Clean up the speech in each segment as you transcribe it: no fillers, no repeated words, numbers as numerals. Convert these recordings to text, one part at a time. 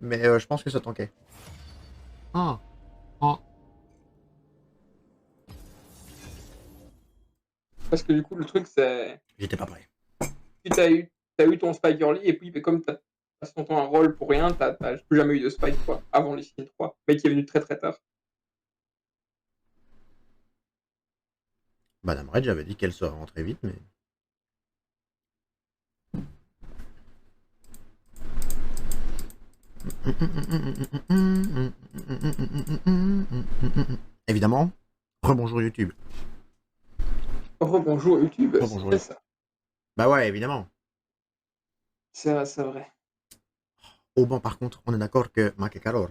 mais je pense que ça tankait. Ah. Ah. Parce que du coup, le truc, c'est. J'étais pas prêt. Si t'as eu ton spike early, et puis comme t'as passé ton temps un rôle pour rien, t'as plus jamais eu de spike, quoi, avant les Signes 3. Mais qui est venu très très tard. Madame Red, j'avais dit qu'elle serait rentrée vite, mais... Évidemment, rebonjour YouTube. Rebonjour YouTube, Rebonjour c'était YouTube. ça. Bah ouais, évidemment. C'est vrai. Au banc, par contre, on est d'accord que Makekalor.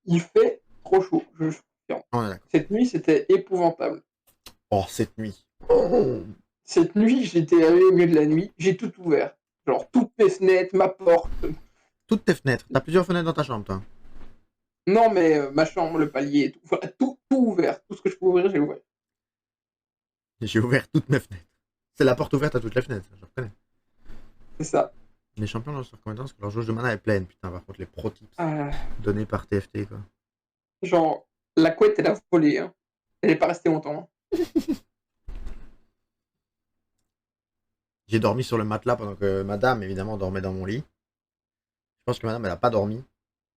Il fait trop chaud, je confirme. On est d'accord. Cette nuit, c'était épouvantable. Oh, cette nuit. Oh. Cette nuit, j'étais allé au milieu de la nuit, j'ai tout ouvert. Genre, toutes mes fenêtres, ma porte. Toutes tes fenêtres. T'as plusieurs fenêtres dans ta chambre, toi. Non, mais ma chambre, le palier, tout. Voilà, tout ouvert. Tout ce que je pouvais ouvrir, j'ai ouvert. J'ai ouvert toutes mes fenêtres. C'est la porte ouverte à toutes les fenêtres, je reconnais. C'est ça. Les champions lancent leur compétence que leur jauge de mana est pleine. Putain, par contre, les pro tips Euh, donnés par TFT, quoi. genre, la couette, elle a volé. Hein. Elle n'est pas restée longtemps. Hein. J'ai dormi sur le matelas pendant que madame, évidemment, dormait dans mon lit. Je pense que madame, elle a pas dormi.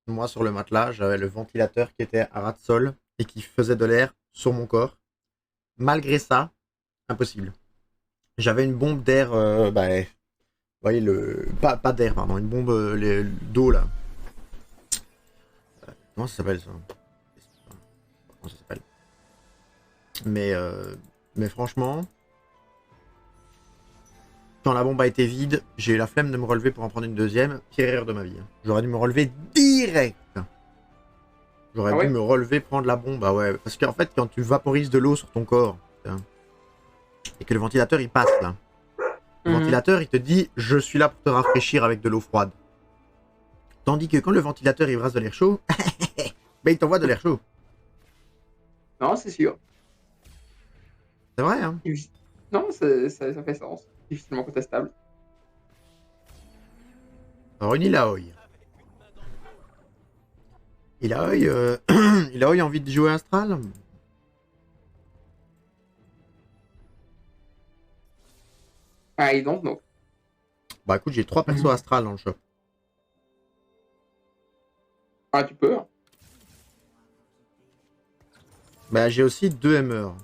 Moi, sur le matelas, j'avais le ventilateur qui était à ras de sol et qui faisait de l'air sur mon corps. Malgré ça, impossible. J'avais une bombe d'air, vous voyez, pas d'air, pardon, une bombe d'eau, là. Comment ça s'appelle, ça? Comment ça s'appelle? Mais franchement, quand la bombe a été vide, j'ai eu la flemme de me relever pour en prendre une deuxième. Pire erreur de ma vie. J'aurais dû me relever direct. J'aurais dû me relever, prendre la bombe. Bah ouais, parce qu'en fait, quand tu vaporises de l'eau sur ton corps, et que le ventilateur il passe là, le ventilateur il te dit je suis là pour te rafraîchir avec de l'eau froide. Tandis que quand le ventilateur il brasse de l'air chaud, ben il t'envoie de l'air chaud. Non, c'est sûr. C'est vrai, hein? Non, ça fait sens. Difficilement contestable. Alors une Ilaoi. Ilaoi, Ilaoi a envie de jouer Astral? I don't know. Bah écoute, j'ai 3 persos Astral dans le shop. Ah, tu peux. Hein. Bah j'ai aussi 2 MR.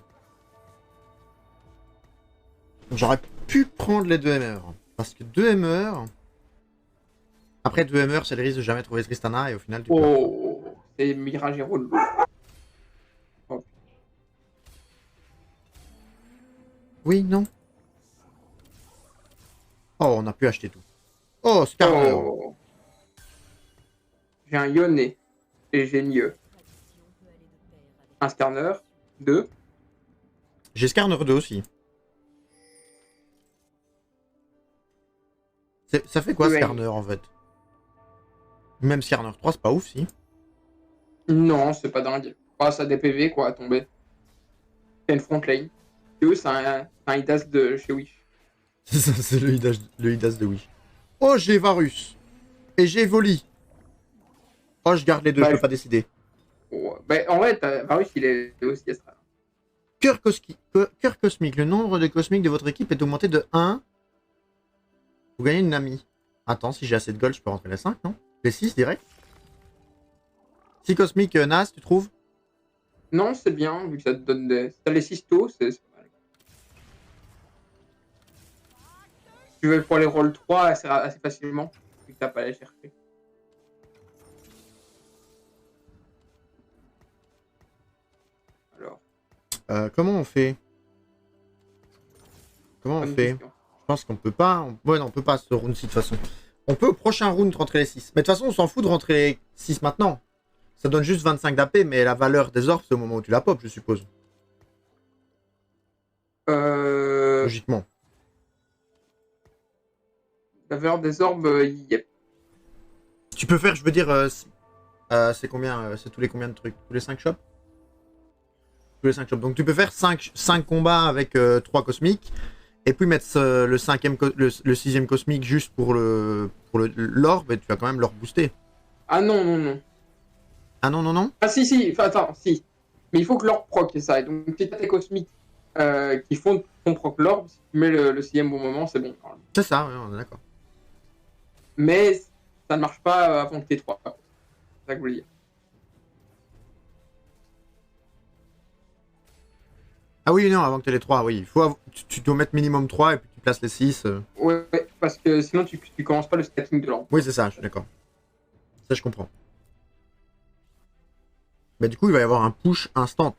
J'aurais pu prendre les 2 MR. Parce que 2 MR... Après 2 MR, c'est le risque de jamais trouver Tristana et au final tu peux... Oh, c'est Mirage Hero. Oh. Oui, non. Oh, on a pu acheter tout. Oh, Skarner. Oh. J'ai un Yone et j'ai mieux. Un Skarner, 2. J'ai Skarner 2 aussi. Ça fait quoi Skarner en fait? Même Skarner 3, c'est pas ouf si. Non, c'est pas dingue. Oh, ça a des PV quoi à tomber. C'est une front lane. Et c'est un Idas de chez Wish. C'est le Idas de Wish. Oh, j'ai Varus. Et j'ai Voli. Oh, je garde les deux, je peux pas décider. Oh, bah, en vrai, Varus, il est aussi astral. Cœur cosmique. Le nombre de cosmiques de votre équipe est augmenté de 1. Vous gagnez une amie. Attends, si j'ai assez de gold, je peux rentrer les 5, non? Les 6 direct? 6 cosmiques, Nas, tu trouves? Non, c'est bien, vu que ça te donne des. Si t'as les 6 taux, c'est pas mal. Tu veux pour les roll 3 assez facilement, vu que t'as pas à les chercher. Alors. Comment on fait? Comment on fait? Question. Je pense qu'on peut pas. Ouais, non, on peut pas ce round-ci de toute façon. On peut au prochain round rentrer les 6. Mais de toute façon, on s'en fout de rentrer les 6 maintenant. Ça donne juste 25 d'AP, mais la valeur des orbes, c'est au moment où tu la pop, je suppose. Logiquement. La valeur des orbes, yep. Tu peux faire, je veux dire, c'est combien? C'est tous les combien de trucs? Tous les 5 shops? Tous les 5 shops. Donc tu peux faire 5 combats avec 3 cosmiques. et puis mettre le sixième cosmique juste pour l'orbe, et tu vas quand même l'orbe booster. Ah non, non, non. Ah non, non, non. Ah si, enfin, attends, si. Mais il faut que l'orbe proc, ça. Et donc, si t'as tes cosmiques qui font ton proc l'orbe, si tu mets le sixième au moment, c'est bon. C'est ça, ouais, on est d'accord. Mais ça ne marche pas avant que t'aies 3. C'est ça que je voulais dire. Ah oui, non, avant que tu aies les 3, oui. Tu dois mettre minimum 3 et puis tu places les 6. Ouais, parce que sinon tu commences pas le stacking de l'orbe. Oui, c'est ça, je suis d'accord. Ça, je comprends. Mais du coup, il va y avoir un push instant.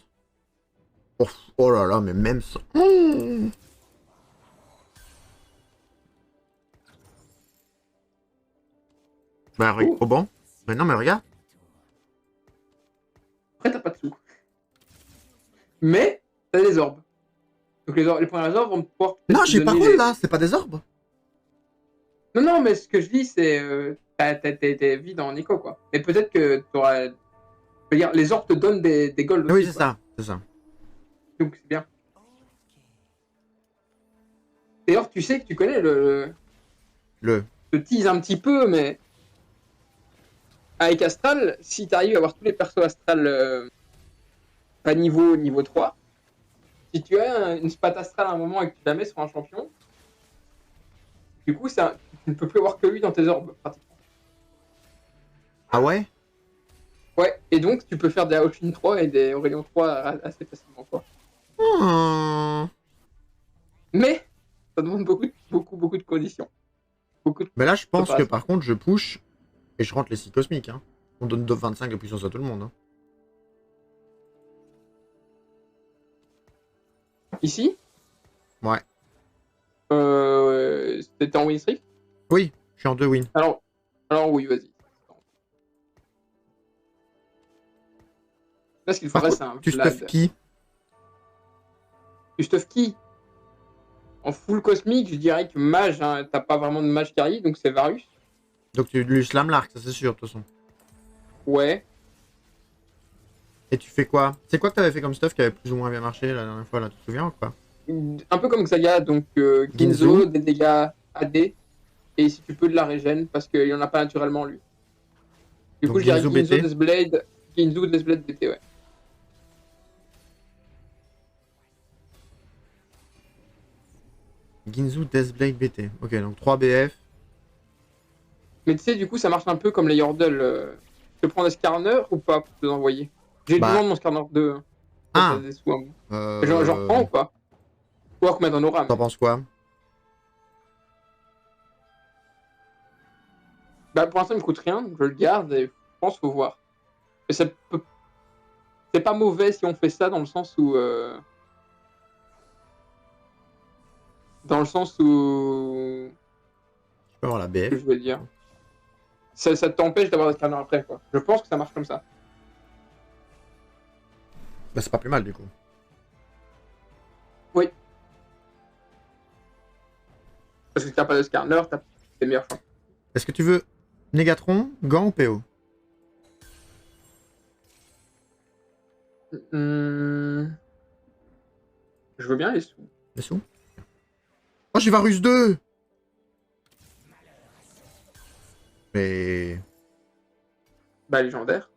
Oh là là, mais même ça. Bah, oh bon. Mais non, mais regarde. Après, t'as pas de sous. Mais t'as des orbes. Donc les premières orbes vont pouvoir. Non, j'ai pas rôle là, c'est pas des orbes. Non, non, mais ce que je dis, c'est. T'es vide en écho, quoi. Mais peut-être que t'auras. Je veux dire, les orbes te donnent des golds aussi. Oui, c'est ça, c'est ça. Donc c'est bien. D'ailleurs, tu sais que tu connais Je te tease un petit peu, mais. Avec Astral, si t'arrives à avoir tous les persos Astral à niveau 3, si tu as une spat Astral à un moment et que tu la mets sur un champion, du coup, tu ne peux plus avoir que lui dans tes orbes, pratiquement. Ah ouais? Ouais, et donc tu peux faire des Aochin 3 et des Aurelion 3 assez facilement, quoi. Mais ça demande beaucoup de conditions. Mais là, je pense que par contre, je push et je rentre les 6 cosmiques. Hein. On donne 25 de puissance à tout le monde. Hein. Ici? Ouais. C'était en win streak? Oui, je suis en 2 wins. Alors oui, vas-y. Là, ce qu'il faudrait, c'est un tu stuff qui? Tu stuff qui? En full cosmique, je dirais que mage, hein, t'as pas vraiment de mage carry, donc c'est Varus. Donc tu lui slam l'arc, ça c'est sûr, de toute façon. Ouais. Et tu fais quoi? C'est quoi que t'avais fait comme stuff qui avait plus ou moins bien marché la dernière fois, là, tu te souviens ou quoi? Un peu comme Xayah, donc Ginzo, des dégâts AD, et si tu peux de la régène, parce qu'il n'y en a pas naturellement lui. Du coup, je dirais Ginzo, Deathblade, BT, ouais. Ginzu, Deathblade, BT. Ok, donc 3 BF. Mais tu sais, du coup, ça marche un peu comme les Yordle. Je prends des Skarner ou pas pour te l'envoyer? J'ai besoin de mon Skarner 2. Ah J'en reprends ou pas? Ou alors mettre en aura. T'en penses quoi? Bah, pour l'instant, il me coûte rien, donc je le garde et je pense qu'il faut voir. Mais ça peut... C'est pas mauvais si on fait ça dans le sens où. Dans le sens où. Je peux avoir la BF. Que je veux dire. Ça t'empêche d'avoir des scanners après, quoi. Je pense que ça marche comme ça. Bah, c'est pas plus mal du coup. Oui. Parce que si t'as pas de scanner, t'as des meilleurs champs. Est-ce que tu veux Négatron, Gant ou PO? Je veux bien les sous. Les sous? Oh, j'ai Varus 2! Mais... Bah, légendaire.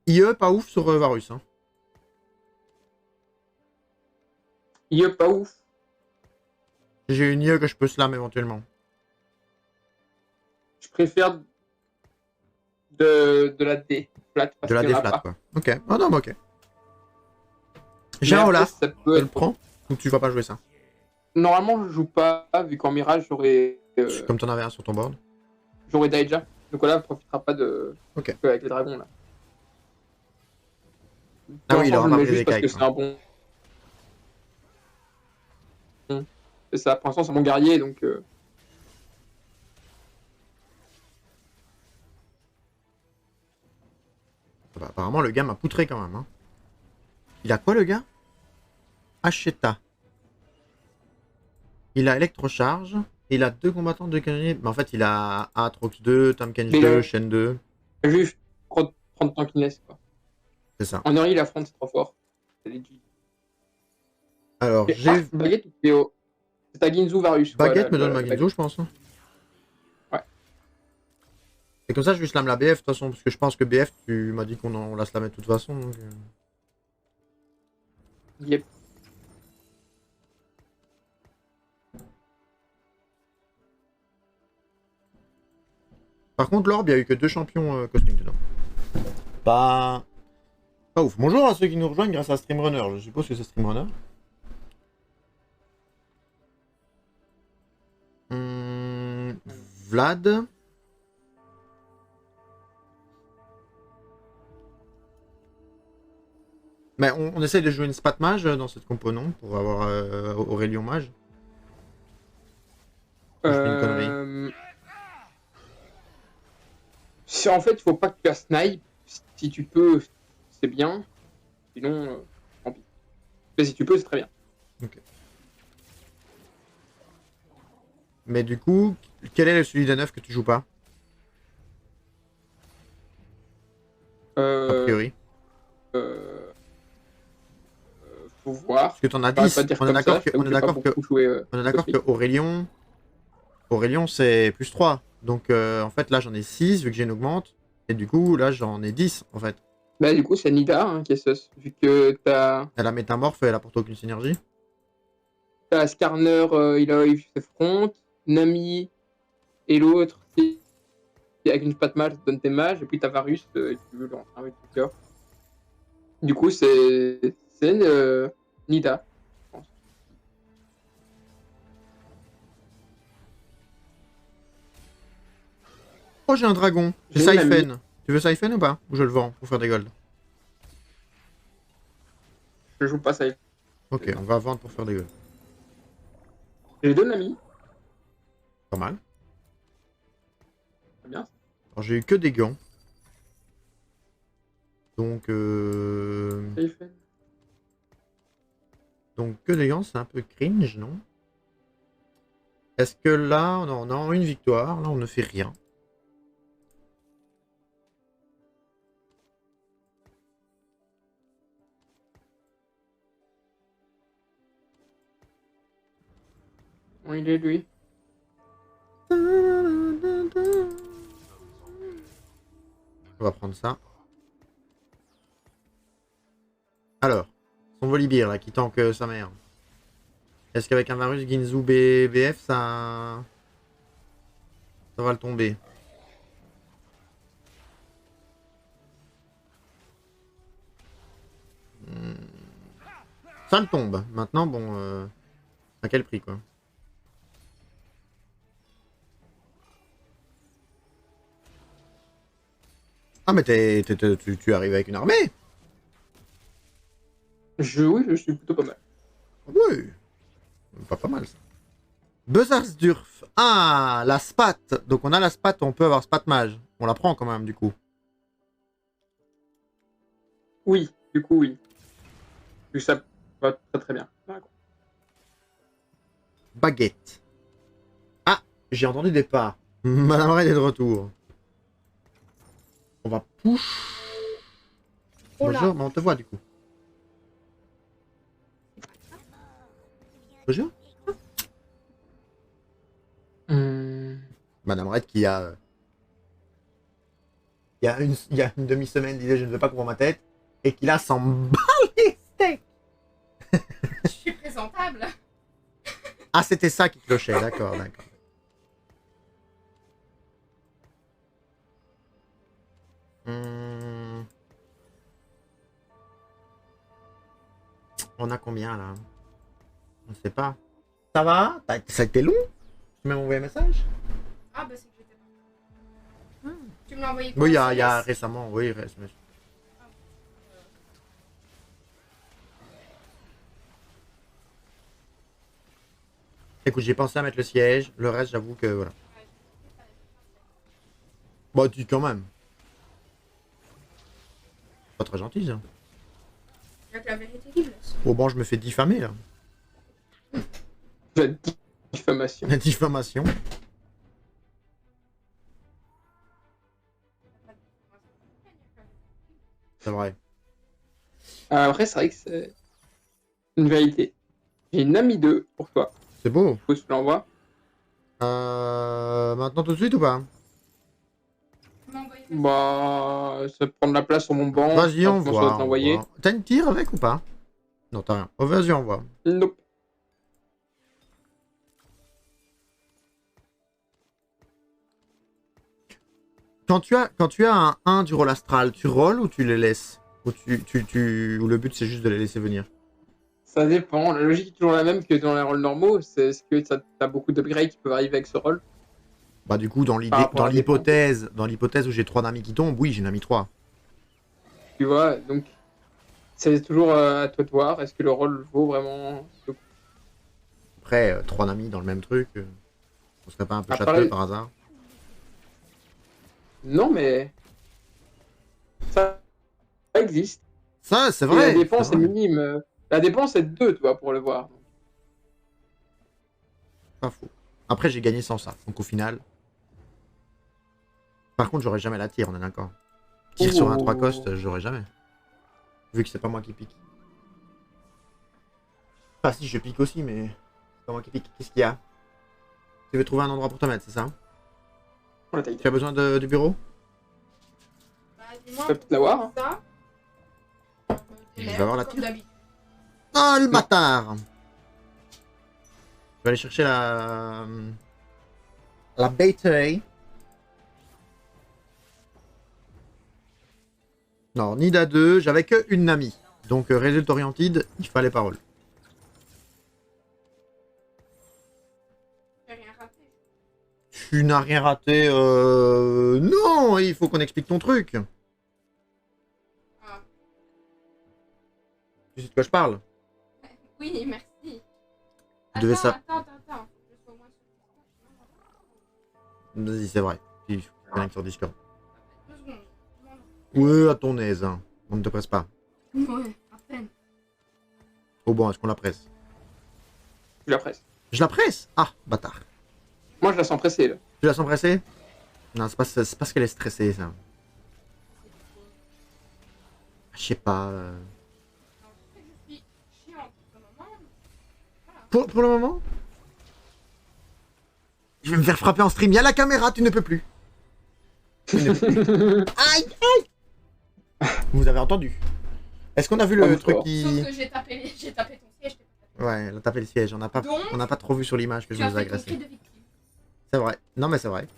IE, pas ouf sur Varus. Hein. IE, pas ouf. J'ai une IE que je peux slam éventuellement. Je préfère de la D flat. De la D flat, quoi. Ok. Oh non, mais ok. J'ai un Olaf. Tu le prends ou tu vas pas jouer ça? Normalement, je joue pas, vu qu'en Mirage, j'aurais. Comme t'en avais un sur ton board. J'aurais Daija. Donc Olaf ne profitera pas de. Ok. Avec les dragons, là. Ah oui, il aura pas pris des cailles. Parce que c'est un bon. C'est ça, pour l'instant, c'est mon guerrier, donc. Bah, apparemment, le gars m'a poutré quand même. Hein. Il a quoi, le gars? Hacheta. Il a électrocharge. Il a 2 combattants de canonnier. Mais en fait, il a Atrox 2, Tamkench 2, Shen 2. Juste prendre tankiness, quoi. C'est ça. En early, la front, c'est trop fort. Alors, j'ai... Baguette ou PO? C'est ta Ginzu Varus. Baguette me donne ma Ginzu, je pense. Ouais. Et comme ça, je lui slam la BF de toute façon, parce que je pense que BF, tu m'as dit qu'on la slamait de toute façon. Donc... Yep. Par contre, l'orbe, il n'y a eu que 2 champions cosmiques dedans. Pas ouf. Bonjour à ceux qui nous rejoignent grâce à Streamrunner. Je suppose que c'est Streamrunner. Vlad. Mais on essaye de jouer une spat mage dans cette compo, pour avoir Aurélien mage. Je fais une connerie. En fait, il faut pas que tu la snipe. Si tu peux, c'est bien. Sinon, tant pis. Mais si tu peux, c'est très bien. Ok. Mais du coup, quel est celui des 9 que tu joues pas? A priori. Faut voir. Parce que t'en as 10. On est d'accord que Aurélien, c'est plus 3. Donc en fait là j'en ai 6 vu que j'ai une augmente. Et du coup là j'en ai 10 en fait. Bah du coup c'est Nida qui est sus. Vu que t'as... Elle a métamorphe et elle apporte aucune synergie. T'as Skarner, il a eu ses fronts. Nami et l'autre qui avec une patte mage donne tes mages. Et puis t'as Varus tu veux le rentrer avec ton cœur. Du coup c'est Nida. Oh j'ai un dragon. J'ai Saifen. Tu veux Saifen ou pas? Ou je le vends pour faire des golds? Je joue pas Saifen. Ok, on va vendre pour faire des golds. J'ai 2 Nami. Pas mal. Très bien. Alors j'ai eu que des gants. Donc Saifen. Donc que des gants c'est un peu cringe, non? Est-ce que là on a une victoire? Là on ne fait rien. Bon, il est lui. On va prendre ça. Alors, son Volibear là qui tank sa mère. Est-ce qu'avec un Varus Ginzu BF ça va le tomber? Ça le tombe. Maintenant bon à quel prix quoi? Ah mais tu arrives avec une armée? Oui, je suis plutôt pas mal. Oui. Pas mal ça. Buzzarsdurf. Ah, la spat. Donc on a la spat, on peut avoir spat mage. On la prend quand même du coup. Oui, du coup oui. Ça va très très bien. Baguette. Ah, j'ai entendu des pas. Madame Red est de retour. On va push. Bonjour, mais on te voit du coup. Bonjour. Madame Red qui a... Il y a une demi-semaine disait je ne veux pas couvrir ma tête. Et qui là s'en bat les steaks. Je suis présentable. Ah c'était ça qui clochait, d'accord. On a combien là? On ne sait pas. Ça va? Ça a été long? Tu m'as envoyé un message? Ah bah c'est que j'étais pas. Tu me l'as envoyé quand? Oui, il y a récemment, oui, récemment. Écoute, j'ai pensé à mettre le siège, le reste j'avoue que voilà. Bah tu quand même. Pas très gentil ça. La vérité qui blesse. Oh bon, je me fais diffamer là. La diffamation. La diffamation. C'est vrai. Après, c'est vrai que c'est une vérité. J'ai une amie 2 pour toi. C'est beau. Faut que je te l'envoie. Maintenant tout de suite ou pas? Bah, ça va prendre la place sur mon banc. Vas-y, on Je pense que ça va voit. te l'envoyer. T'as une tire avec ou pas? Non, t'as rien. Oh, vas-y, on voit. Nope. Quand tu as un 1 du rôle astral, tu rolls ou tu les laisses? Ou, ou le but c'est juste de les laisser venir? Ça dépend. La logique est toujours la même que dans les rôles normaux. C'est ce que t'as beaucoup d'upgrades qui peuvent arriver avec ce rôle. Bah du coup, dans rapport à l'hypothèse où j'ai 3 namis qui tombent, oui, j'ai nami 3. Tu vois, donc c'est toujours à toi de voir. Est-ce que le rôle vaut vraiment le coup? Après, 3 namis dans le même truc, on serait pas un peu Après, châteux par hasard? Non, mais ça existe. Ça, c'est Et vrai. la dépense c'est est vrai. minime. La dépense est de 2, tu vois, pour le voir. Pas faux. Après, j'ai gagné sans ça. Donc au final... Par contre, j'aurais jamais la tire, on est d'accord. Tire sur un 3 cost, j'aurais jamais. Vu que c'est pas moi qui pique. Enfin si, je pique aussi, mais... C'est pas moi qui pique. Qu'est-ce qu'il y a? Tu veux trouver un endroit pour te mettre, c'est ça? Pour la taille. Tu as besoin du bureau? Bah, dis-moi, Tu peux peut-être l'avoir, hein. ça. Je vais avoir la Comme tire. d'habitude. Oh, le bâtard! Je vais aller chercher la... La battery. Non, Nida 2, j'avais que une Nami. Donc, Result Oriented, il fallait parole. J'ai rien raté. Tu n'as rien raté, Non, il faut qu'on explique ton truc. Ah. Tu sais de quoi je parle? Oui, merci. Tu devais ça. Attends. Faut que je sois au moins sur Vas-y, c'est vrai. Il faut qu'on connecte sur Discord. 2 secondes. Ouais, à ton aise, hein. On ne te presse pas. Ouais, à peine. Oh bon, est-ce qu'on la presse? Je la presse. Je la presse? Ah, bâtard. Moi, je la sens pressée, là. Tu la sens pressée? Non, c'est parce qu'elle est stressée, ça. Je sais pas. Je suis chiante pour le moment. Pour le moment? Je vais me faire frapper en stream. Il y a la caméra, tu ne peux plus. Tu ne peux plus. Aïe, aïe. Vous avez entendu? Est-ce qu'on a vu le truc qui... Sauf que j'ai tapé ton siège. Ouais, elle a tapé le siège. On n'a pas... Donc, pas trop vu sur l'image que je tu as nous ai fait ton agressé. cri de victime. C'est vrai. Non, mais c'est vrai.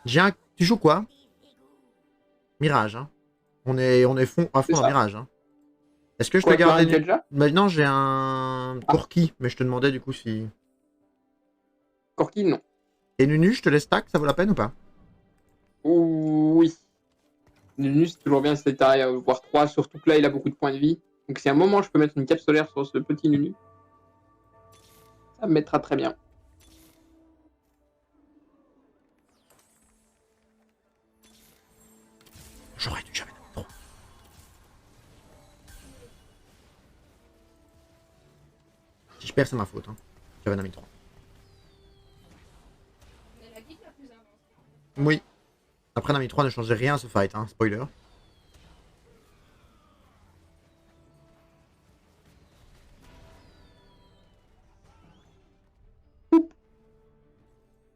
J'ai un... Tu joues quoi? Mirage, hein. On est fond, à fond C'est dans ça. Mirage, hein. Est-ce que je Quoi, te tu as un gardais du... Kedja Maintenant, j'ai un... Corki, mais je te demandais du coup si... Corki, non. Et Nunu, je te laisse stack, ça vaut la peine ou pas? Oui. Nunu, c'est toujours bien si t'arrives à voir 3, surtout que là, il a beaucoup de points de vie. Donc, si à un moment, je peux mettre une cape solaire sur ce petit Nunu, ça me mettra très bien. J'aurais dû jamais donner trop. Si je perds, c'est ma faute, hein. J'avais un ami 3. Mais la guide la plus avancée. Oui. Après, Nami 3 ne changeait rien à ce fight, hein. Spoiler.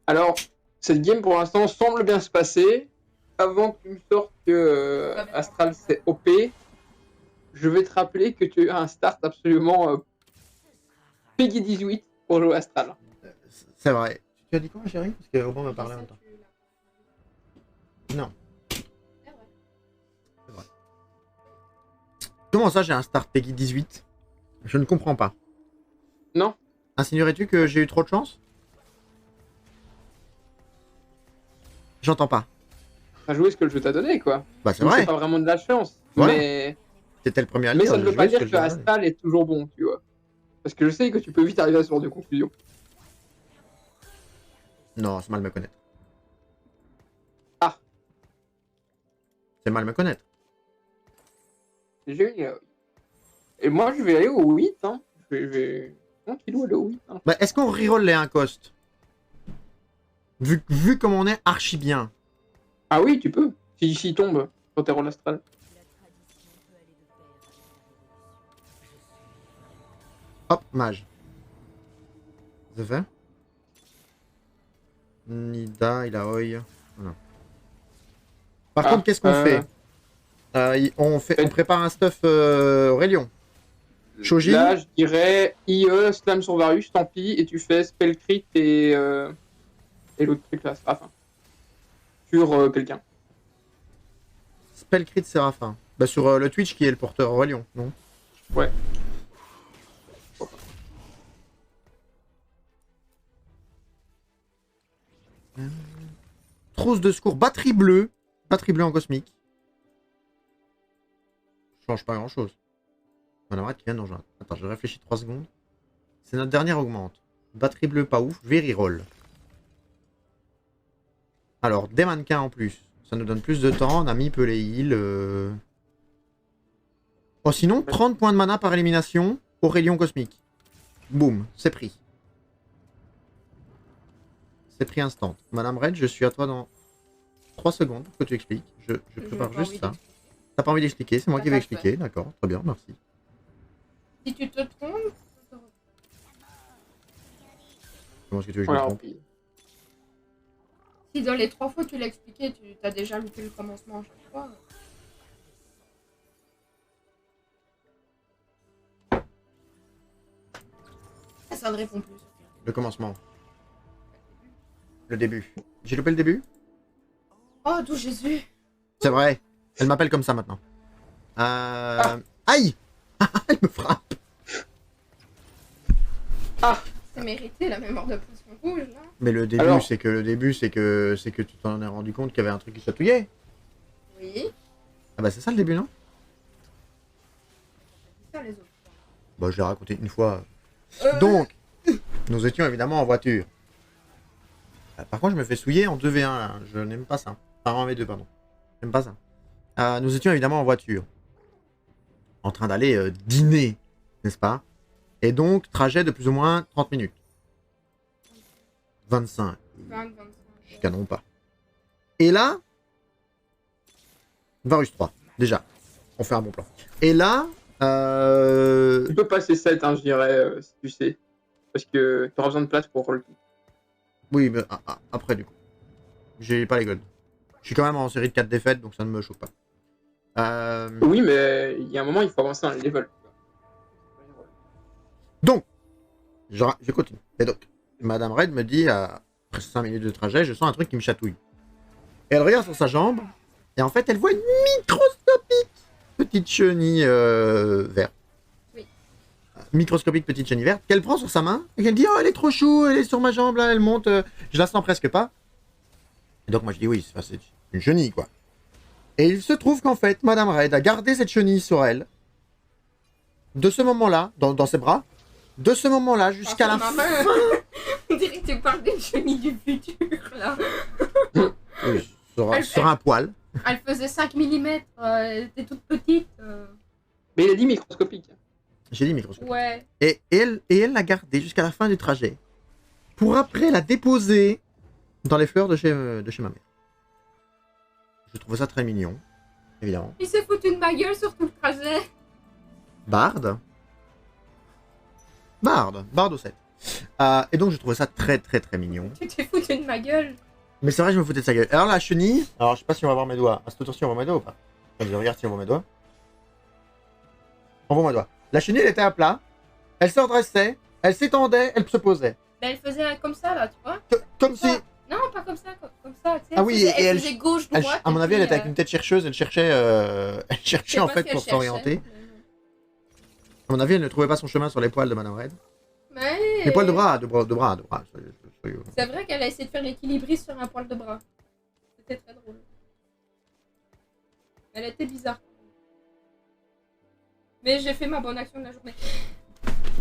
Alors, cette game pour l'instant semble bien se passer. Avant que tu me sortes que Astral c'est OP, je vais te rappeler que tu as un start absolument Peggy 18 pour jouer Astral. C'est vrai. Tu as dit quoi, chérie? Parce que Robin m'a parlé en même temps. Non. C'est vrai. Comment ça, j'ai un start Peggy 18? Je ne comprends pas. Non. Insinuerais-tu que j'ai eu trop de chance? J'entends pas. T'as joué ce que le jeu t'a donné, quoi. Bah, c'est Donc, vrai. c'est pas vraiment de la chance. Voilà. Mais C'était le premier à le Mais dire. ça ne j'ai veut pas joué ce dire le que jeu m'a donné. Astral est toujours bon, tu vois. Parce que je sais que tu peux vite arriver à ce genre de conclusion. Non, c'est mal me connaître. Ah. C'est mal me connaître. Génial. Et moi, je vais aller au 8, hein. Je vais tranquillou aller au 8, hein. Bah, est-ce qu'on reroll les 1 cost? Vu comme on est archi bien. Ah oui, tu peux. S'il tombe sur tes rôles Astral. Hop, mage. Ça fait Nida, il a Oi. Voilà. Par contre, qu'est-ce qu'on fait on prépare un stuff Aurélien. Shoji. Là, je dirais IE, Slam sur Varus, tant pis, et tu fais Spell Crit et l'autre truc là, Séraphin. Sur quelqu'un. Spell Crit Séraphin. Bah sur le Twitch qui est le porteur Aurélien, non? Ouais. Trousse de secours, batterie bleue en cosmique. Change pas grand chose. Madame Red qui vient de rejoindre. Attends, je réfléchis 3 secondes. C'est notre dernière augmente. Batterie bleue, pas ouf. Je vais reroll. Alors, des mannequins en plus. Ça nous donne plus de temps. On a mis peu les heals. Oh, sinon, 30 points de mana par élimination. Aurélien cosmique. Boum, c'est pris. C'est pris instant. Madame Red, je suis à toi dans 3 secondes pour que tu expliques. Je prépare juste ça. T'as pas envie d'expliquer, c'est moi qui vais expliquer. D'accord, très bien, merci. Si tu te trompes... Comment est-ce que tu veux que je me trompe? Si dans les 3 fois que tu l'as expliqué, tu as déjà loupé le commencement à chaque fois. Ça ne répond plus. Le commencement. Le début. J'ai loupé le début? Oh, d'où Jésus! C'est vrai. Elle m'appelle comme ça maintenant. Aïe. Elle me frappe. C'est mérité la mémoire de poisson rouge là. Mais le début, c'est que tu t'en es rendu compte qu'il y avait un truc qui chatouillait. Oui. Ah bah c'est ça le début, non? C'est ça les autres. Bah je l'ai raconté une fois. Donc, nous étions évidemment en voiture. Par contre, je me fais souiller en 2v1 là. Je n'aime pas ça. Enfin, en V2, pardon. J'aime pas ça. Nous étions évidemment en voiture. En train d'aller dîner, n'est-ce pas? Et donc, trajet de plus ou moins 30 minutes. 25. 25. Chicaneront pas. Et là, Varus 3, déjà. On fait un bon plan. Et là, tu peux passer 7, hein, je dirais, si tu sais. Parce que tu auras besoin de place pour le tout. Oui, mais après, du coup. J'ai pas les golds. Je suis quand même en série de 4 défaites, donc ça ne me choque pas. Oui, mais il y a un moment, il faut avancer dans les levels. Donc, je continue. Et donc, Madame Red me dit, après 5 minutes de trajet, je sens un truc qui me chatouille. Et elle regarde sur sa jambe, et en fait, elle voit une microscopique petite chenille verte. Oui. Microscopique petite chenille verte, qu'elle prend sur sa main, et qu'elle dit, oh, elle est trop chou, elle est sur ma jambe, là, elle monte, je la sens presque pas. Et donc, moi, je dis, oui, c'est une chenille, quoi. Et il se trouve qu'en fait, Madame Red a gardé cette chenille sur elle, de ce moment-là, dans ses bras, de ce moment-là jusqu'à la fin. On dirait que tu parles d'une chenille du futur, là. Sur un poil. Elle faisait 5 mm, elle était toute petite. Mais il a dit microscopique. J'ai dit microscopique. Ouais. Et elle l'a gardée jusqu'à la fin du trajet, pour après la déposer dans les fleurs de chez ma mère. Je trouve ça très mignon, évidemment. Il s'est foutu de ma gueule sur tout le trajet. Bard au 7. Et donc je trouvais ça très très très mignon. Tu t'es foutu de ma gueule. Mais c'est vrai, je me foutais de sa gueule. Alors la chenille, alors je sais pas si on va voir mes doigts. À cette tour-ci, on voit mes doigts ou pas? Je regarde si on voit mes doigts. On voit mes doigts. La chenille, elle était à plat. Elle se redressait. Elle s'étendait. Elle se posait. Ben, elle faisait comme ça, là, tu vois. Comme si... Non, pas comme ça, comme ça. Tu sais, Ah oui, elle faisait gauche, droite. À mon avis, elle était avec une tête chercheuse. Elle cherchait en fait pour s'orienter. À mon avis, elle ne trouvait pas son chemin sur les poils de Madame Red. Mais... Les poils de bras. C'est vrai qu'elle a essayé de faire l'équilibriste sur un poil de bras. C'était très drôle. Elle était bizarre. Mais j'ai fait ma bonne action de la journée.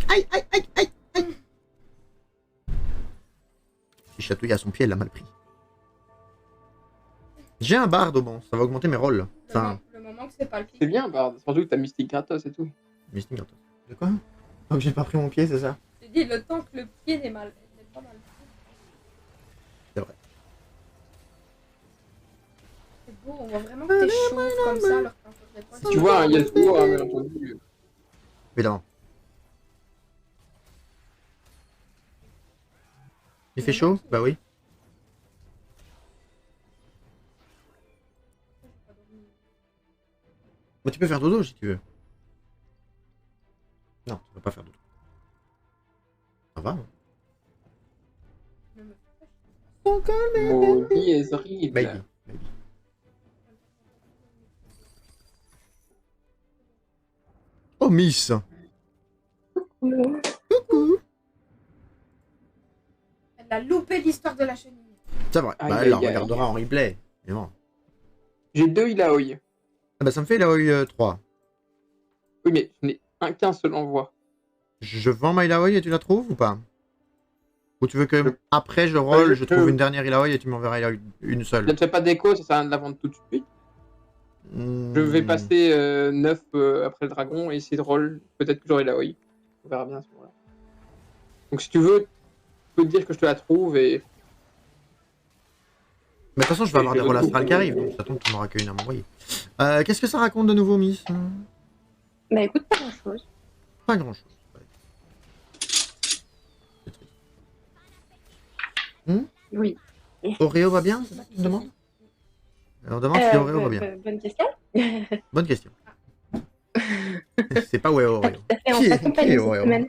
Aïe, aïe, aïe, aïe, aïe. Si chatouille à son pied, elle l'a mal pris. J'ai un bard au banc, ça va augmenter mes rôles. Le moment que c'est pas le pied. C'est bien, Bard. Surtout que t'as Mystique gratos et tout. Mystique gratos. De quoi? Donc j'ai pas pris mon pied, c'est ça? J'ai dit le temps que le pied n'est mal. N'est pas mal. C'est vrai. C'est beau, on voit vraiment que t'es chauve comme ça alors qu'un peu de poils. Tu vois, il y a le tour, bien entendu. Évidemment. Il fait chaud? Bah oui. Bah tu peux faire dodo si tu veux. Non, tu peux pas faire dodo. Ça va, hein. Maudit Ezreal. Baby. Oh Miss. Coucou. Elle a loupé l'histoire de la chenille. C'est vrai. Aïe, Bah elle la aïe, aïe. regardera en replay. Évidemment. J'ai 2 Ilaoi. Ah bah ça me fait la 3. Oui, mais je n'ai qu'un seul envoi. Je vends ma Ilaoi et tu la trouves ou pas? Ou tu veux que Je- après je roll, je je trouve peux. une dernière Ilaoi et tu m'enverras une Je seule? ne fais pas d'écho, ça sert à rien de la vendre tout de suite. Je vais passer 9 après le dragon et essayer de roll. Peut-être que j'aurai Ilaoi. On verra bien à ce moment-là. Donc si tu veux, je peux te dire que je te la trouve et. Mais de toute façon, je vais avoir des rôles astrales qui arrivent, donc ça tombe, tu n'auras qu'une à m'envoyer. Qu'est-ce que ça raconte de nouveau, Miss? Bah écoute, pas grand-chose. Pas grand-chose. Oui. Oreo va bien? C'est ça que tu me demandes? On demande si Oreo va bien. Bonne question. Bonne question. C'est pas ouais Oreo. Tout à fait, on Qui est- s'accompagne qui est cette Oreo? semaine.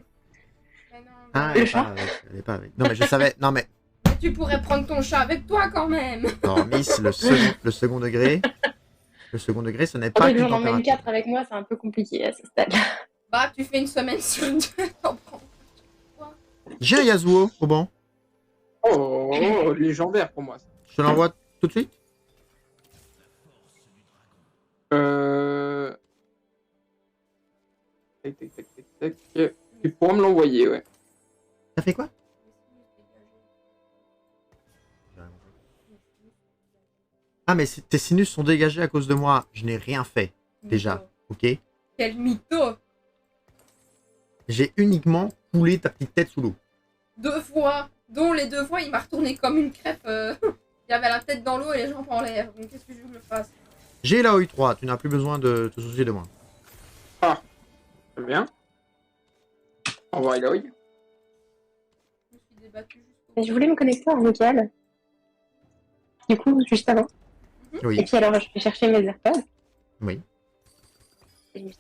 Mais non, Ah, Le elle est chat pas avec. Elle est pas avec. Non, mais je savais. Non, mais. mais tu pourrais prendre ton chat avec toi quand même. Non, Miss, le second degré. Le second degré, ce n'est pas Faudrait que qu'une j'en emmène température. 4 avec moi, c'est un peu compliqué à ce stade. Bah, tu fais une semaine sur deux, t'en prends. J'ai un Yasuo au banc. Oh, légendaire pour moi. Ça. Je te l'envoie tout de suite. Tac, tac, tac, tac, tac. Tu pourras me l'envoyer, ouais. Ça fait quoi? Ah, mais tes sinus sont dégagés à cause de moi. Je n'ai rien fait, déjà. Ok? Quel mytho. J'ai uniquement coulé ta petite tête sous l'eau. 2 fois, dont les 2 fois, il m'a retourné comme une crêpe. Il avait la tête dans l'eau et les jambes en l'air. Donc qu'est-ce que je veux que je fasse? J'ai la OI3, tu n'as plus besoin de te soucier de moi. Très bien. Au revoir, Ilaoi. Je me suis débattue jusqu'au Mais je voulais me connecter en vocal. Du coup, juste avant. Et Oui, puis alors, je vais chercher mes AirPods. oui. Puis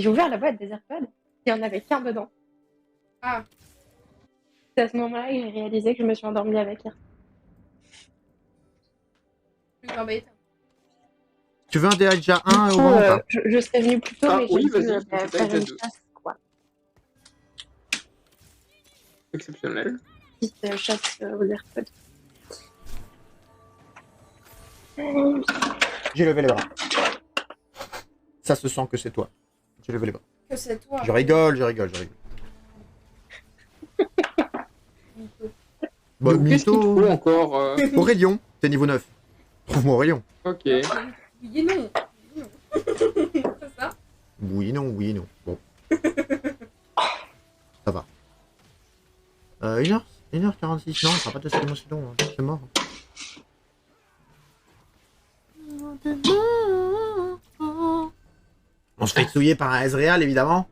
j'ai ouvert la boîte des AirPods. Il y en avait qu'un dedans. Ah, C'est à ce moment-là que j'ai réalisé que je me suis endormie avec. plus embêtant. Tu veux un DHA 1 Du au coup, banc ou pas? je serais venue plus tôt, Ah, mais oui, j'ai dû vas-y, je peux faire faire une deux. chasse, quoi. Exceptionnel. Petite chasse aux AirPods. J'ai levé les bras. Ça se sent que c'est toi. J'ai levé les bras. Que c'est toi. Je rigole, je rigole, je rigole. Mytho. Bon, Donc, qu'est-ce qu'il te mytho. faut encore Aurélien, t'es niveau 9. Trouve-moi Aurélien. Ok. Oui et non. Oui et non. C'est ça? Oui, non, oui, non. Bon. Ça va. 1h46, non, ça va pas te stream aussi long, hein. C'est mort. On se fait souiller par un Ezreal, évidemment.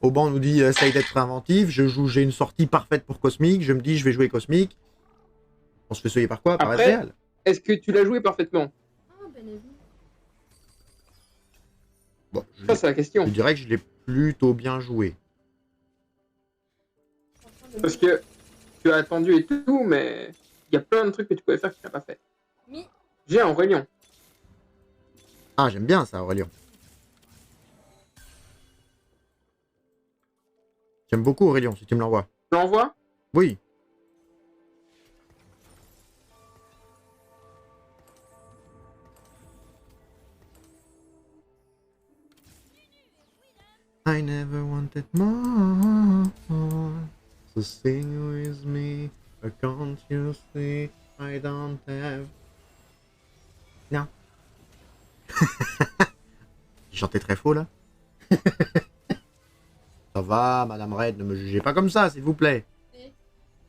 Auban nous dit essaye d'être inventif. J'ai une sortie parfaite pour Cosmic. Je me dis je vais jouer Cosmic. On se fait souiller par quoi? Par Après, Ezreal. Est-ce que tu l'as joué parfaitement? Ah, ben évidemment. Bon, Ça, c'est la question. je dirais que je l'ai plutôt bien joué. Parce que tu as attendu et tout, mais il y a plein de trucs que tu pouvais faire que tu n'as pas fait. Mi. J'ai un Aurélien. Ah, j'aime bien ça, Aurélien. J'aime beaucoup Aurélien, si tu me l'envoies. Tu l'envoies? Oui. I never wanted more. So sing with me, or can't you see I don't have... Non. J'ai chanté très faux là. Ça va, Madame Red, ne me jugez pas comme ça, s'il vous plaît. Si.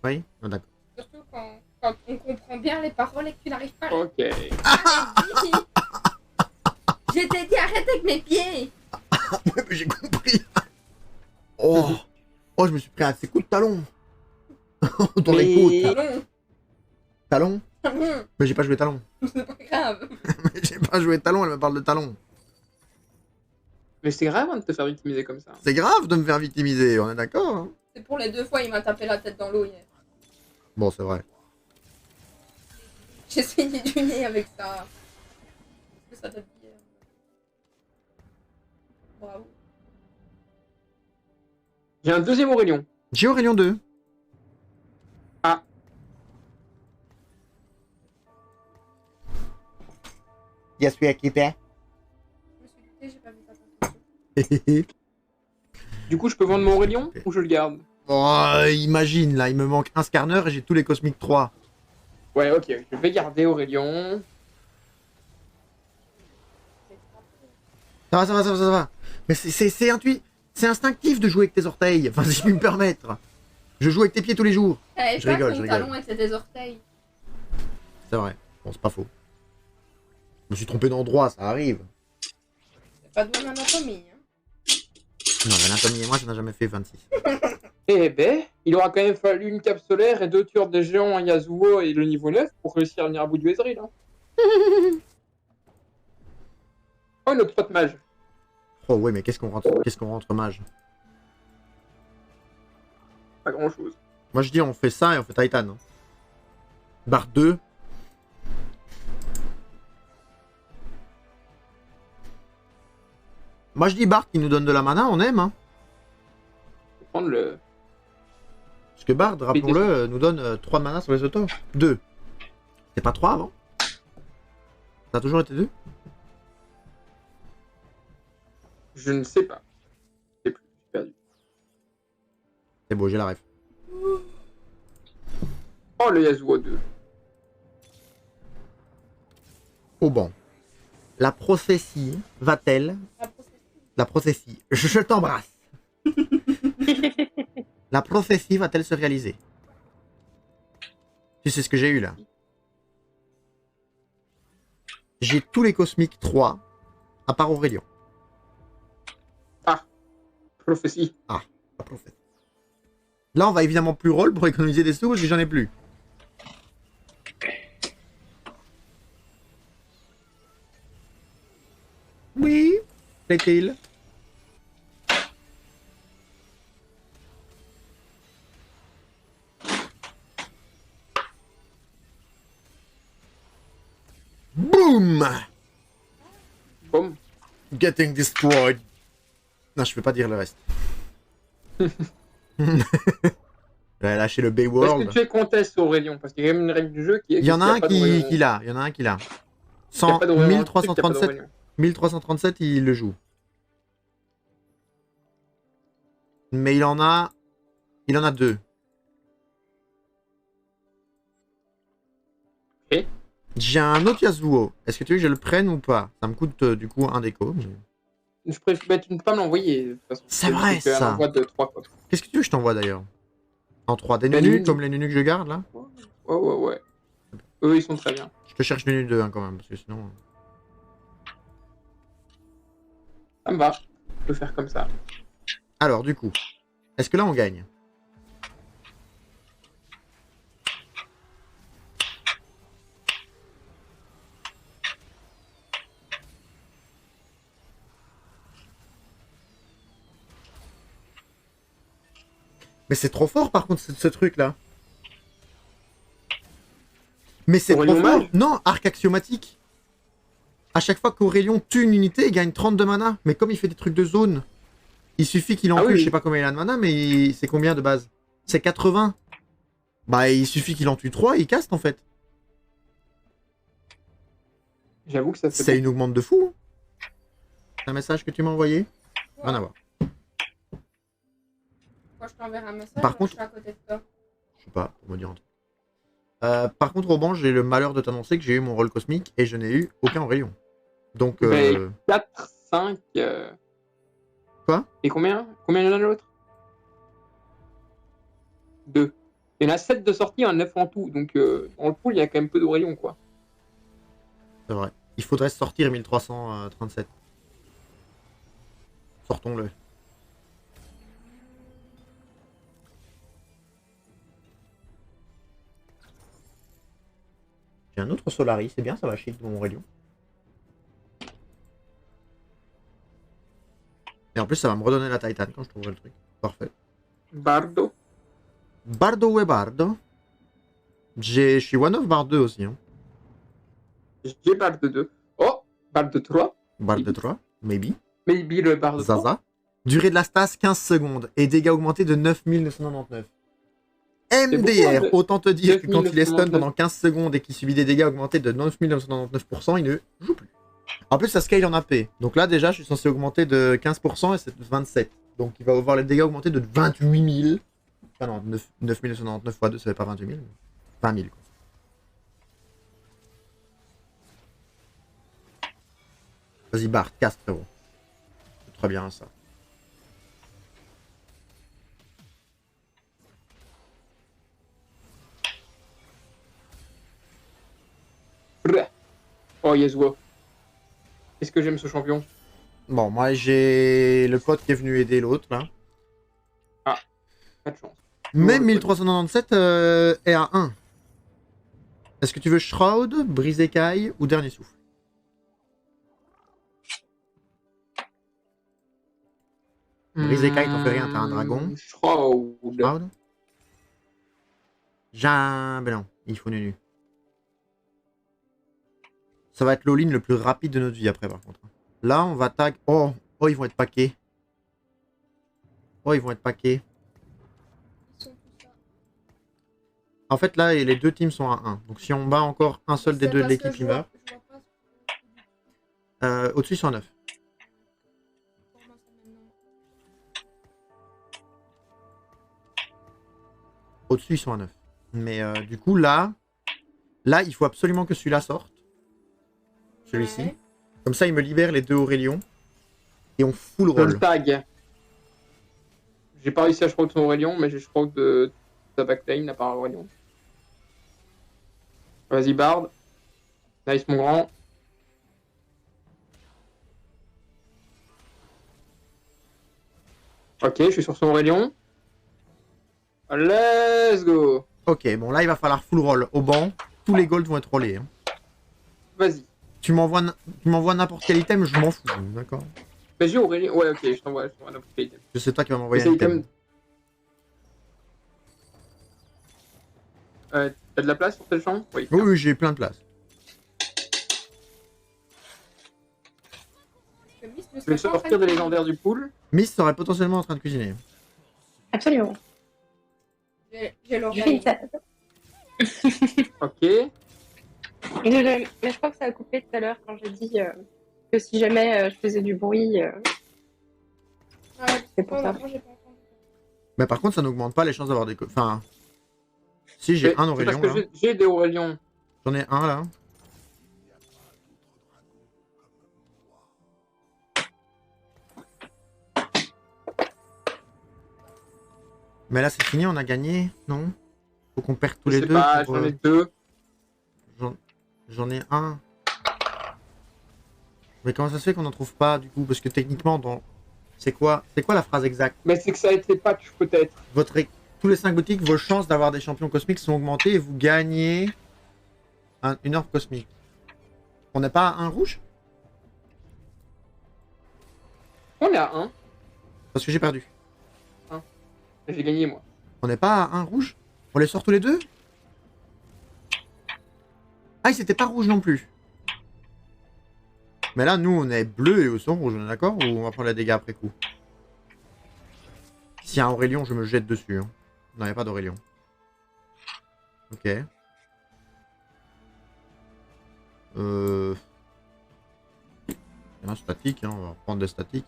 Oui? Ah, d'accord. Surtout quand on comprend bien les paroles et que tu n'arrives pas à les Ok. Allez-y. Je t'ai dit arrête avec mes pieds. Ouais, mais j'ai compris. Oh, je me suis pris un de ces coups de talon. Dans les côtes. Talon. Talon? Talon. Mais j'ai pas joué talon. C'est pas grave. Mais j'ai pas joué talon, elle me parle de talon. Mais c'est grave hein, de te faire victimiser comme ça. C'est grave de me faire victimiser, on est d'accord hein. C'est pour les 2 fois, il m'a tapé la tête dans l'eau hier. Bon, c'est vrai. J'ai saigné du nez avec ça. Est-ce que ça date d'hier? Bravo. J'ai un deuxième Aurélien. J'ai Aurélien 2. Ah. Je suis équipé. Je me suis douté, j'ai pas vu ça. Du coup, je peux vendre mon Aurélien ou je le garde? Oh, imagine, là, il me manque un scanner et j'ai tous les Cosmiques 3. Ouais, ok, je vais garder Aurélien. Ça va. Mais c'est instinctif de jouer avec tes orteils. Enfin, si je puis me permettre. Je joue avec tes pieds tous les jours. Eh, Je rigole, ton je rigole. talon et c'est des orteils. C'est vrai. Bon, c'est pas faux. Je me suis trompé d'endroit, ça arrive. C'est pas de mon anatomie. Hein. Non, l'anatomie et moi, ça n'a jamais fait 26. Eh ben, il aura quand même fallu une cape solaire et 2 tueurs des géants à Yasuo et le niveau 9 pour réussir à venir à bout du Ezreal. Hein. Oh, notre pote mage. Oh ouais, mais qu'est-ce qu'on rentre mage? Pas grand chose. Moi, je dis, on fait ça et on fait Titan. Hein. Barre 2. Moi, je dis Bard qui nous donne de la mana, on aime. Hein. Je vais prendre le. Parce que Bard, rappelons-le, nous donne 3 mana sur les autos. 2. C'est pas 3 avant? Ça a toujours été 2? Je ne sais pas. Je sais plus, j'ai perdu. C'est beau, j'ai la ref. Oh, le Yasuo 2. Au banc. La prophétie va-t-elle... La prophétie. Je t'embrasse. La prophétie va-t-elle se réaliser? Tu sais ce que j'ai eu là? J'ai tous les cosmiques 3, à part Aurélien. Prophétie. Ah, la prophétie. Là, on va évidemment plus roll pour économiser des sous parce que j'en ai plus. Oui, plaît-il? Boom! Boum. Getting destroyed. Non, je peux pas dire le reste. Elle a lâché le Est-ce Bayworld. que tu es conteste Aurélien? Parce qu'il y a quand même une règle du jeu qui est. Il y en a un d'Aurélien. qui l'a. Il y en a un qui l'a. Il y a pas d'Aurélien dans le truc, il y a pas 1337, d'Aurélien. 1337, il le joue. Mais il en a 2. Ok. J'ai un autre Yasuo. Est-ce que tu veux que je le prenne ou pas? Ça me coûte du coup un déco. Mais... Je préfère... bah, tu ne peux pas me l'envoyer. De toute façon. C'est vrai, Tu ça. un envoi de 3 copies. Qu'est-ce que tu veux que je t'envoie d'ailleurs? En 3 des Bah, nunus nunus. comme les nunus que je garde là? Ouais. Eux, ils sont très bien. Je te cherche nunus 2 hein, quand même parce que sinon... Ça me va. Je peux faire comme ça. Alors du coup, est-ce que là on gagne? Mais c'est trop fort par contre ce truc là. Mais c'est trop Aurélien fort. Mage Non, arc axiomatique. À chaque fois qu'Aurélien tue une unité, il gagne 30 de mana. Mais comme il fait des trucs de zone, il suffit qu'il en Ah tue, oui. je sais pas combien il a de mana, mais c'est combien de base? C'est 80. Bah il suffit qu'il en tue 3 et il caste en fait. J'avoue que ça C'est une augmente de fou. C'est un message que tu m'as envoyé? Rien à voir. Moi, je t'enverrai un message. Par contre- Je suis à côté de toi. Je sais pas, pour me dire un truc. Par contre, Auban, j'ai le malheur de t'annoncer que j'ai eu mon rôle cosmique et je n'ai eu aucun rayon. Donc, Mais 4, 5. Quoi? Et combien il y en a l'autre? 2. Il y en a 7 de sortie, un 9 en tout. Donc, dans le pool, il y a quand même peu d'Aurélien, quoi. c'est vrai. Il faudrait sortir 1337. Sortons-le. J'ai un autre Solari, c'est bien, ça va shield mon Aurélien. Et en plus, ça va me redonner la Titan quand je trouverai le truc. Parfait. Bardo. Bardo ou Bardo. Je suis one of Bardo aussi. Hein. J'ai Bardo 2. Oh, Bardo 3. Bardo 3, maybe. Maybe le Bardo 3. Zaza. Durée de la stase 15 secondes et dégâts augmentés de 9999. MDR, beaucoup, autant te dire que quand il est stun 9999. pendant 15 secondes et qu'il subit des dégâts augmentés de 9999%, il ne joue plus. En plus, ça scale en AP. Donc là, déjà, je suis censé augmenter de 15% et c'est 27. Donc il va avoir les dégâts augmentés de 28 000. Ah non, 9999 x 2, ça fait pas 28 000. 20 000, quoi. Vas-y, Bart, casse, frérot. C'est très bien, ça. Oh, Yasuo. Est-ce que j'aime ce champion? Bon, moi, j'ai le pote qui est venu aider l'autre, là. Pas de chance. Même 1397 est à 1. Est-ce que tu veux Shroud, Brise Écaille ou Dernier Souffle? Brise Écaille, t'en fais rien, t'as un dragon. Shroud. Shroud? Ben non, il faut Nunu. Ça va être l'all-in le plus rapide de notre vie après, par contre. Là, on va tag... Oh, ils vont être paquets. Oh, ils vont être paquets. Ils sont tous là. En fait, là, les deux teams sont à 1. Donc si on bat encore un seul des C'est deux de parce que l'équipe, je il vois- meurt. je vois pas Au-dessus, ils sont à 9. pour moi, ça maintenant. Au-dessus, ils sont à 9. Mais du coup, là, il faut absolument que celui-là sorte. Celui-ci. Ouais. Comme ça, il me libère les deux Aurélions. Et on full Je le roll. tag. J'ai pas réussi à shroud son Aurélien, mais j'ai shroud de sa backlane à part Aurélien. Vas-y, Bard. Nice, mon grand. Ok, je suis sur son Aurélien. Let's go. Ok, bon, là, il va falloir full roll. Au banc, tous les golds vont être rollés. Hein. Vas-y. Tu m'envoies n'importe quel item, je m'en fous. D'accord. Mais j'ai Aurélien. Ouais, ok, je t'envoie n'importe quel item. C'est toi qui vas m'envoyer C'est un item. item. T'as de la place pour tes champs? Oui. Oui, oui, j'ai plein de place. Le Miss ne Je vais serait pas en train sortir de- des légendaires du pool. Miss serait potentiellement en train de cuisiner. Absolument. J'ai Je fais l'oreille. une salade. Ok. Mais je crois que ça a coupé tout à l'heure quand j'ai dit que si jamais je faisais du bruit, Ouais, c'est pour ça. moi, j'ai pas entendu. Mais par contre, ça n'augmente pas les chances d'avoir des... Enfin... Si, j'ai un C'est Aurélion, parce là. que j'ai des Aurélions. J'en ai un, là. Mais là, c'est fini, on a gagné, non? Faut qu'on perde tous Je les sais deux. pas, pour, j'en ai deux. J'en ai un. Mais comment ça se fait qu'on n'en trouve pas, du coup? Parce que techniquement, dans... C'est quoi la phrase exacte? Mais c'est que ça a été patch peut-être. Tous les 5 boutiques, vos chances d'avoir des champions cosmiques sont augmentées et vous gagnez une orbe cosmique. On n'est pas à un rouge? On est à 1. Parce que j'ai perdu. J'ai gagné moi. On n'est pas à un rouge? On les sort tous les deux? Ah, ils étaient pas rouges non plus. Mais là, nous, on est bleu et eux sont rouges, on est d'accord? Ou on va prendre les dégâts après coup? S'il y a un Aurélion, je me jette dessus. Hein. Non, il n'y a pas d'Aurélion. Ok. Il y a un statique, hein. On va prendre des statiques.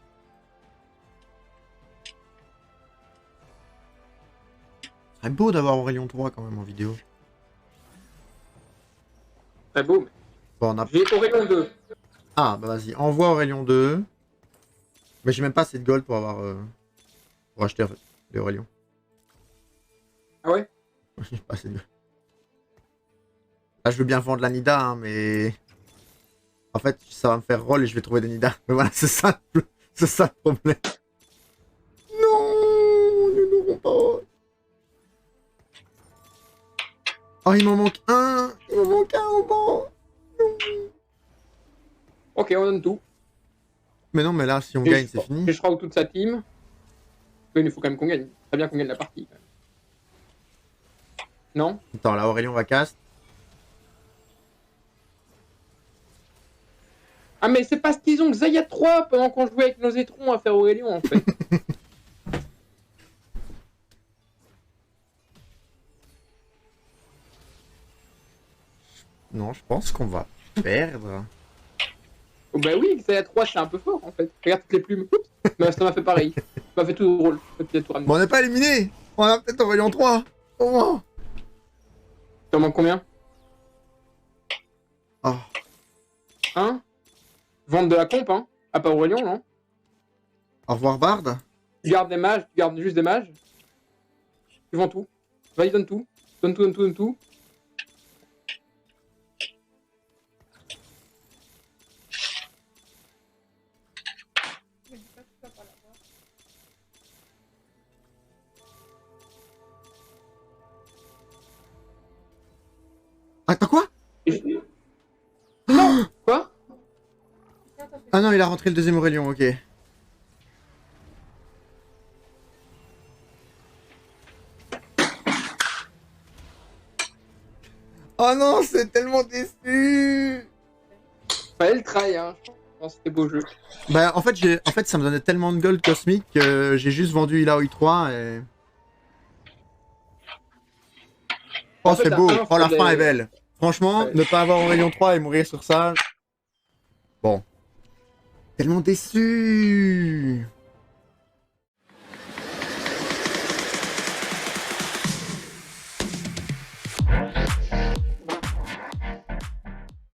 Ce serait beau d'avoir Aurélion 3 quand même en vidéo. Très beau. Bon, on a... J'ai Aurélien 2. Ah, bah vas-y, envoie Aurélion 2. Mais j'ai même pas assez de gold pour avoir... pour acheter les Aurélions. Ah ouais? J'ai pas assez de gold. Là, je veux bien vendre la Nida, hein, mais... En fait, ça va me faire roll et je vais trouver des Nida. Mais voilà, c'est ça le problème. Non, nous n'aurons pas. Oh, il m'en manque un. Il m'en manque un au banc. Ok, on donne tout. Mais non, mais là, si on gagne, c'est fini. Je crois toute sa team. Mais il faut quand même qu'on gagne. Très bien qu'on gagne la partie. Non? Attends, là, Aurélien va cast. Ah, mais c'est parce qu'ils ont Xayah 3 pendant qu'on jouait avec nos étrons à faire Aurélien, en fait. Non, je pense qu'on va perdre. Oh, bah oui, Xayah 3, c'est un peu fort, en fait. Regarde toutes les plumes. Oups. Mais ça m'a fait pareil. Ça m'a fait tout drôle. Bon, on n'est pas éliminé. On a peut-être Aurélien 3. Au moins. T'en manques combien? Oh. Hein? Vendre de la comp, hein? À part Aurélien, non? Au revoir, Bard. Tu gardes des mages, tu gardes juste des mages. Tu vends tout. Vas-y, donne tout. Donne tout, donne tout, donne tout. Attends, quoi? Non! Quoi? Ah non, il a rentré le deuxième Aurélien, ok. Oh non, c'est tellement déçu. Fallait le try, hein. Je pense que c'était beau jeu. Bah, en fait, ça me donnait tellement de gold cosmique que j'ai juste vendu Ilaoi 3 et... Oh, En fait, c'est beau. Oh, la fallait- fin est belle. Franchement, Ouais. ne pas avoir Aurélien 3 et mourir sur ça... Bon. Tellement déçu.